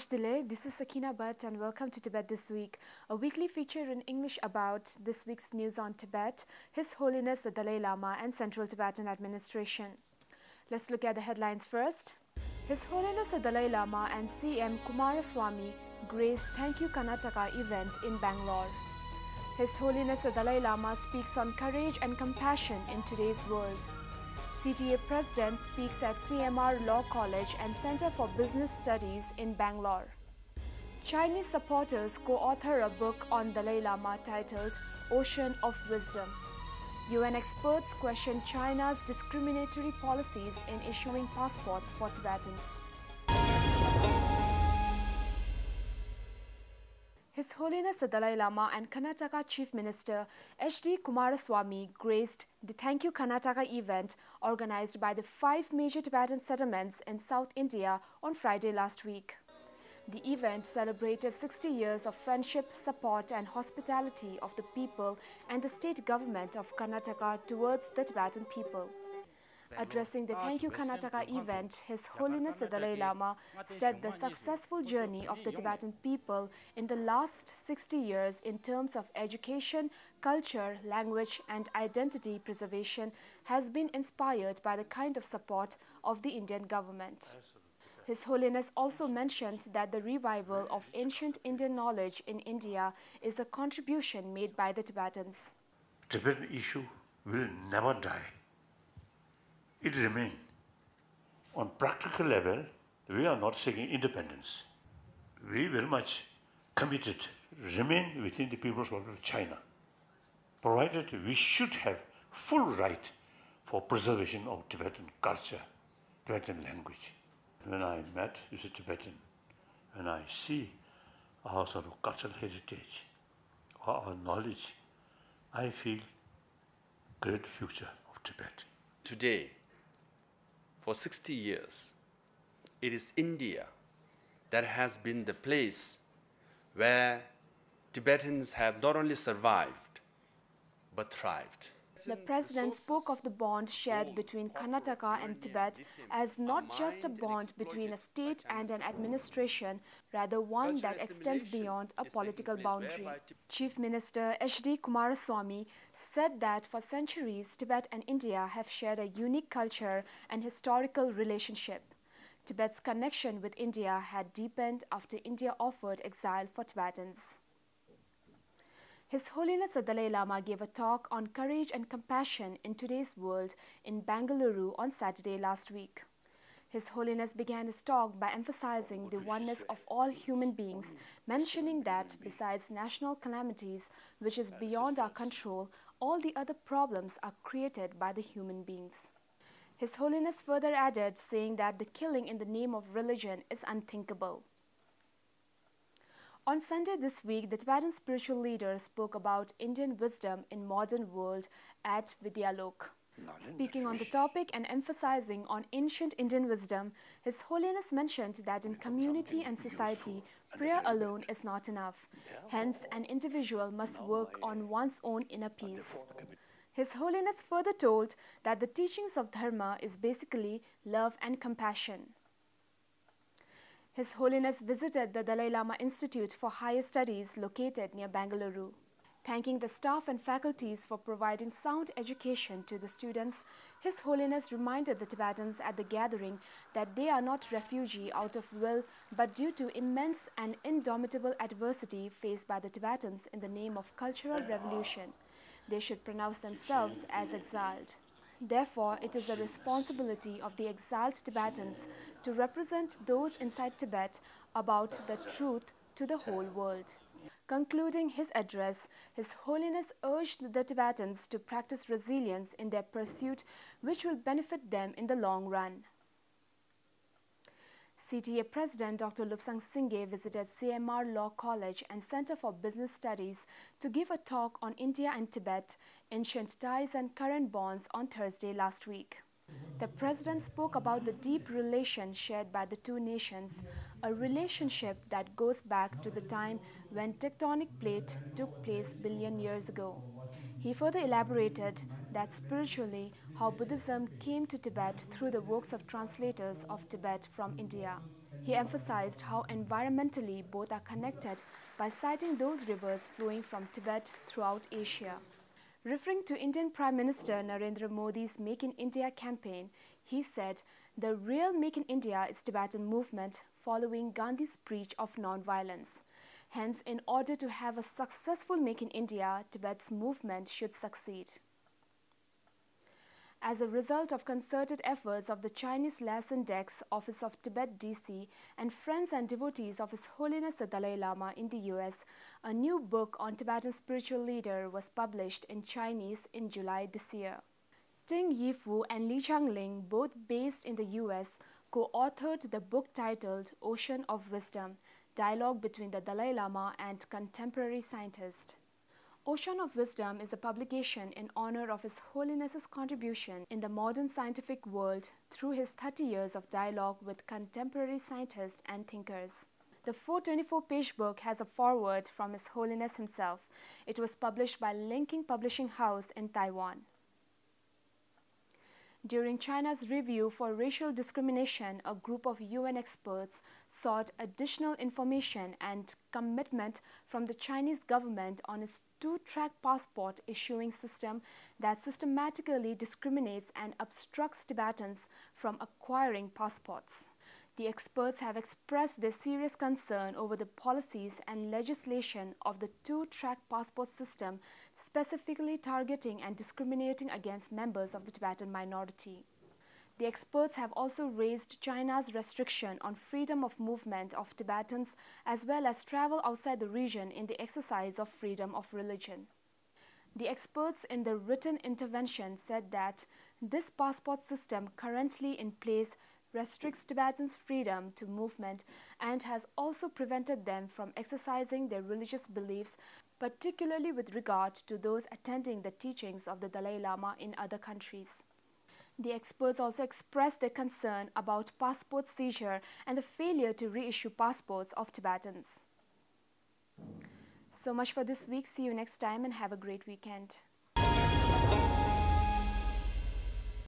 Nakash Dile, this is Sakina Bhatt and welcome to Tibet This Week, a weekly feature in English about this week's news on Tibet, His Holiness the Dalai Lama and Central Tibetan Administration. Let's look at the headlines first. His Holiness the Dalai Lama and CM Kumaraswamy graced Thank You Karnataka event in Bangalore. His Holiness the Dalai Lama speaks on courage and compassion in today's world. CTA President speaks at CMR Law College and Center for Business Studies in Bangalore. Chinese supporters co-author a book on Dalai Lama titled Ocean of Wisdom. UN experts question China's discriminatory policies in issuing passports for Tibetans. His Holiness the Dalai Lama and Karnataka Chief Minister H.D. Kumaraswamy graced the Thank You Karnataka event organized by the 5 major Tibetan settlements in South India on Friday last week. The event celebrated 60 years of friendship, support and hospitality of the people and the state government of Karnataka towards the Tibetan people. Addressing the Thank You Karnataka event, His Holiness the Dalai Lama said the successful journey of the Tibetan people in the last 60 years in terms of education, culture, language and identity preservation has been inspired by the kind of support of the Indian government. His Holiness also mentioned that the revival of ancient Indian knowledge in India is a contribution made by the Tibetans. The Tibetan issue will never die. It remains. On practical level, we are not seeking independence. We very much committed remain within the People's Republic of China, provided we should have full right for preservation of Tibetan culture, Tibetan language. When I met with a Tibetan, when I see our sort of cultural heritage, our knowledge, I feel great future of Tibet. Today, for 60 years, it is India that has been the place where Tibetans have not only survived, but thrived. The President spoke of the bond shared between Karnataka and Tibet as not just a bond between a state and an administration, rather one that extends beyond a political boundary. Chief Minister H.D. Kumaraswamy said that for centuries, Tibet and India have shared a unique culture and historical relationship. Tibet's connection with India had deepened after India offered exile for Tibetans. His Holiness the Dalai Lama gave a talk on courage and compassion in today's world in Bengaluru on Saturday last week. His Holiness began his talk by emphasizing the oneness of all human beings, mentioning that besides national calamities, which is beyond our control, all the other problems are created by the human beings. His Holiness further added, saying that the killing in the name of religion is unthinkable. On Sunday this week, the Tibetan spiritual leader spoke about Indian wisdom in modern world at Vidyalok. Speaking on the topic and emphasizing on ancient Indian wisdom, His Holiness mentioned that in community and society, prayer alone is not enough. Hence, an individual must work on one's own inner peace. His Holiness further told that the teachings of Dharma is basically love and compassion. His Holiness visited the Dalai Lama Institute for Higher Studies located near Bengaluru. Thanking the staff and faculties for providing sound education to the students, His Holiness reminded the Tibetans at the gathering that they are not refugees out of will, but due to immense and indomitable adversity faced by the Tibetans in the name of cultural revolution. They should pronounce themselves as exiled. Therefore, it is a responsibility of the exiled Tibetans to represent those inside Tibet about the truth to the whole world. Concluding his address, His Holiness urged the Tibetans to practice resilience in their pursuit, which will benefit them in the long run. CTA President Dr. Lupsang Singye visited CMR Law College and Center for Business Studies to give a talk on India and Tibet, ancient ties and current bonds on Thursday last week. The President spoke about the deep relation shared by the two nations, a relationship that goes back to the time when tectonic plate took place billion years ago. He further elaborated that spiritually, how Buddhism came to Tibet through the works of translators of Tibet from India. He emphasized how environmentally both are connected by citing those rivers flowing from Tibet throughout Asia. Referring to Indian Prime Minister Narendra Modi's Make in India campaign, he said, "The real Make in India is Tibetan movement following Gandhi's preach of non-violence. Hence, in order to have a successful Make in India, Tibet's movement should succeed." As a result of concerted efforts of the Chinese Liaison Desk Office of Tibet DC and friends and devotees of His Holiness the Dalai Lama in the US, a new book on Tibetan spiritual leader was published in Chinese in July this year. Ting Yifu and Li Changling, both based in the US, co-authored the book titled Ocean of Wisdom, Dialogue between the Dalai Lama and Contemporary Scientist. Ocean of Wisdom is a publication in honor of His Holiness's contribution in the modern scientific world through his 30 years of dialogue with contemporary scientists and thinkers. The 424-page book has a foreword from His Holiness himself. It was published by Linking Publishing House in Taiwan. During China's review for racial discrimination, a group of UN experts sought additional information and commitment from the Chinese government on its two-track passport issuing system that systematically discriminates and obstructs Tibetans from acquiring passports. The experts have expressed their serious concern over the policies and legislation of the two-track passport system, specifically targeting and discriminating against members of the Tibetan minority. The experts have also raised China's restriction on freedom of movement of Tibetans as well as travel outside the region in the exercise of freedom of religion. The experts in the written intervention said that this passport system currently in place restricts Tibetans' freedom to movement and has also prevented them from exercising their religious beliefs, particularly with regard to those attending the teachings of the Dalai Lama in other countries. The experts also expressed their concern about passport seizure and the failure to reissue passports of Tibetans. So much for this week. See you next time and have a great weekend.